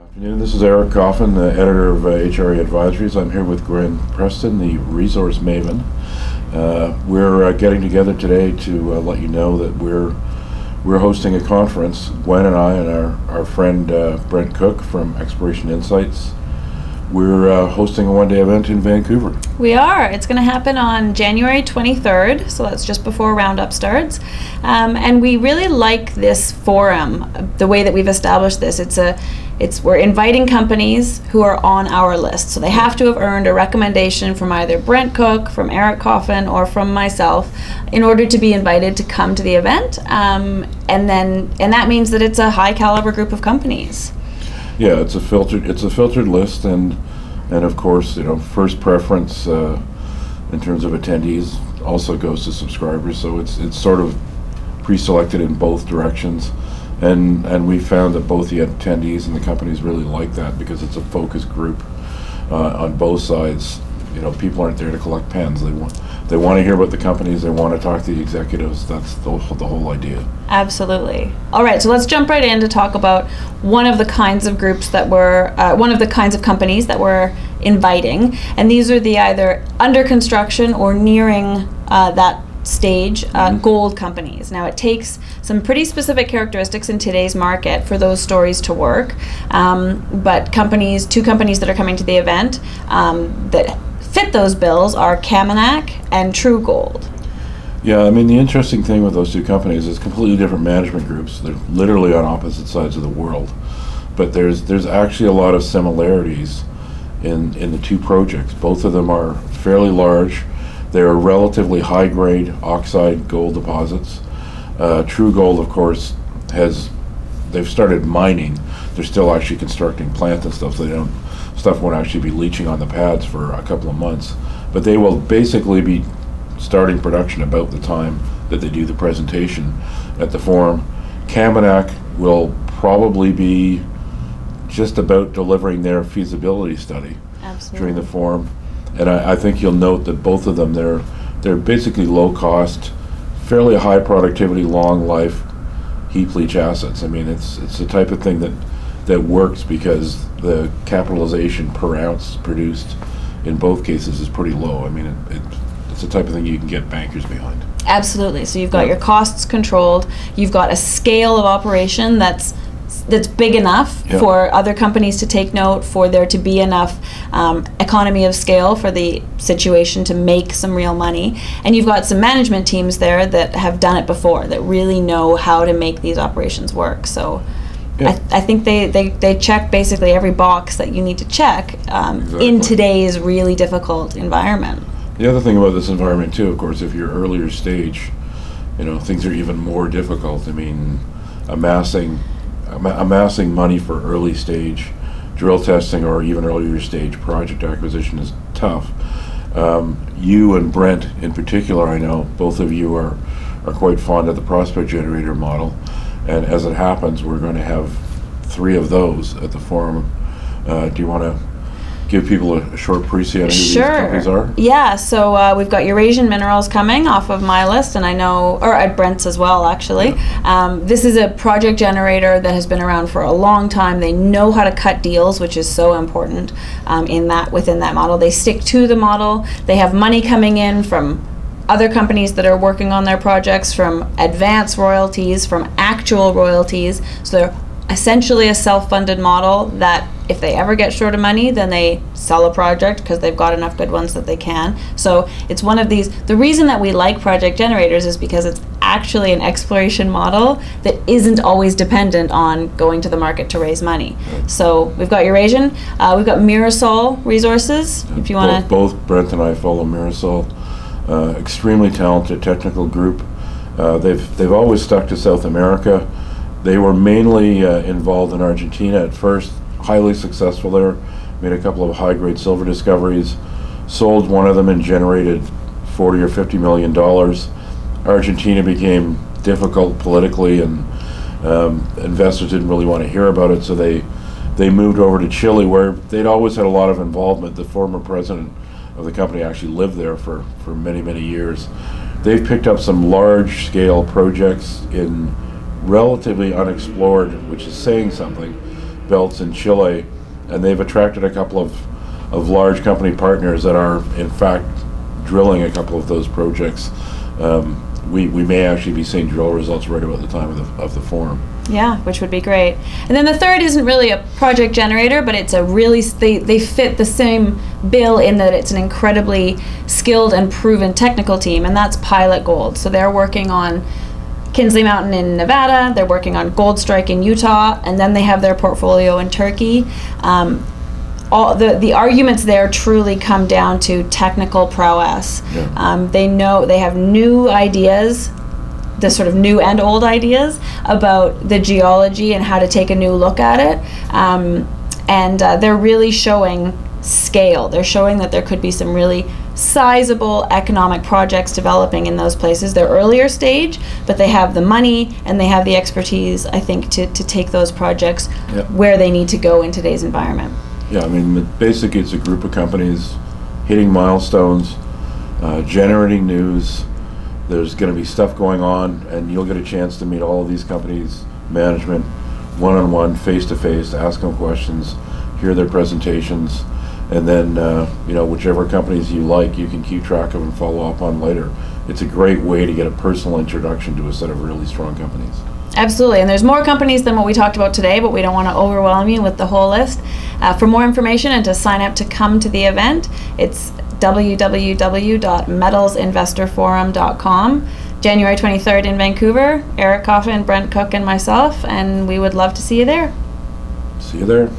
Afternoon. This is Eric Coffin, the editor of HRA Advisories. I'm here with Gwen Preston, the Resource Maven. We're getting together today to let you know that we're hosting a conference. Gwen and I and our friend Brent Cook from Exploration Insights. We're hosting a one-day event in Vancouver. We are. It's going to happen on January 23rd, so that's just before Roundup starts. And we really like this forum, the way that we've established this. We're inviting companies who are on our list. So they have to have earned a recommendation from either Brent Cook, from Eric Coffin, or from myself in order to be invited to come to the event. And that means that it's a high caliber group of companies. Yeah, it's a filtered list, and of course, first preference in terms of attendees also goes to subscribers. So it's sort of pre-selected in both directions, and we found that both the attendees and the companies really like that because it's a focus group on both sides. People aren't there to collect pens. They want to hear about the companies. They want to talk to the executives. That's the whole idea. Absolutely. All right, so let's jump right in to talk about one of the kinds of groups that one of the kinds of companies that we're inviting, and these are the either under construction or nearing that stage gold companies. Now, it takes some pretty specific characteristics in today's market for those stories to work, but two companies that are coming to the event that fit those bills are Kaminak and True Gold. Yeah, I mean, the interesting thing with those two companies is completely different management groups. They're literally on opposite sides of the world, but there's actually a lot of similarities in the two projects. Both of them are fairly large. They're relatively high-grade oxide gold deposits. True Gold, of course, they've started mining. They're still actually constructing plants and stuff, so stuff won't actually be leaching on the pads for a couple of months. But they will basically be starting production about the time that they do the presentation at the forum. Kaminak will probably be just about delivering their feasibility study. Absolutely. During the forum. And I think you'll note that both of them, they're basically low cost, fairly high productivity, long life heap leach assets. I mean, it's the type of thing that works because the capitalization per ounce produced in both cases is pretty low. I mean, it's the type of thing you can get bankers behind. Absolutely. So you've got your costs controlled. You've got a scale of operation that's big enough for other companies to take note, for there to be enough economy of scale for the situation to make some real money. And you've got some management teams there that have done it before, that really know how to make these operations work. So I think they check basically every box that you need to check in today's really difficult environment. The other thing about this environment too, of course, if you're earlier stage, things are even more difficult. I mean, amassing money for early stage drill testing or even earlier stage project acquisition is tough. You and Brent in particular, I know both of you are quite fond of the prospect generator model, and as it happens, we're going to have 3 of those at the forum. Do you want to give people a short pre-see on who these companies are? Yeah, so we've got Eurasian Minerals coming off of my list, and I know, or at Brent's as well, actually. This is a project generator that has been around for a long time. They know how to cut deals, which is so important within that model. They stick to the model. They have money coming in from other companies that are working on their projects, from advance royalties, from actual royalties. So they're essentially a self-funded model that if they ever get short of money, then they sell a project because they've got enough good ones that they can. So it's one of these, the reason that we like project generators is because it's actually an exploration model that isn't always dependent on going to the market to raise money. So we've got Eurasian, we've got Mirasol Resources, if you want to. Both Brent and I follow Mirasol. Extremely talented technical group. They've always stuck to South America. They were mainly involved in Argentina at first, highly successful there, made a couple of high-grade silver discoveries, sold one of them and generated $40 or $50 million. Argentina became difficult politically, and investors didn't really want to hear about it, so they moved over to Chile, where they'd always had a lot of involvement. The former president of the company actually lived there for many, many years. They've picked up some large-scale projects in relatively unexplored, which is saying something, belts in Chile, and they've attracted a couple of large company partners that are in fact drilling a couple of those projects. We may actually be seeing drill results right about the time of the forum. Yeah, which would be great. And then the third isn't really a project generator, but it's a really, they fit the same bill in that it's an incredibly skilled and proven technical team, and that's Pilot Gold. So they're working on Kinsley Mountain in Nevada, they're working on Gold Strike in Utah, and then they have their portfolio in Turkey. All the arguments there truly come down to technical prowess. Yeah. They have new ideas, the sort of new and old ideas about the geology and how to take a new look at it. And they're really showing scale. They're showing that there could be some really sizable economic projects developing in those places. They're earlier stage, but they have the money and they have the expertise, I think, to take those projects where they need to go in today's environment. Yeah, I mean, basically it's a group of companies hitting milestones, generating news. There's going to be stuff going on, and you'll get a chance to meet all of these companies' management one-on-one, face-to-face, ask them questions, hear their presentations, and then whichever companies you like, you can keep track of and follow up on later. It's a great way to get a personal introduction to a set of really strong companies. Absolutely, and there's more companies than what we talked about today, but we don't want to overwhelm you with the whole list. For more information and to sign up to come to the event, it's www.metalsinvestorforum.com. January 23rd in Vancouver. Eric Coffin, Brent Cook, and myself, and we would love to see you there. See you there.